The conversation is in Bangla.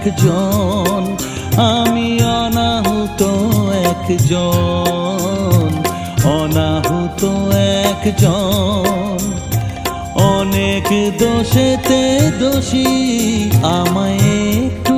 একজন, আমি অনাহুত একজন, অনাহুত একজন। অনেক দোষেতে দোষী, আমায় একটু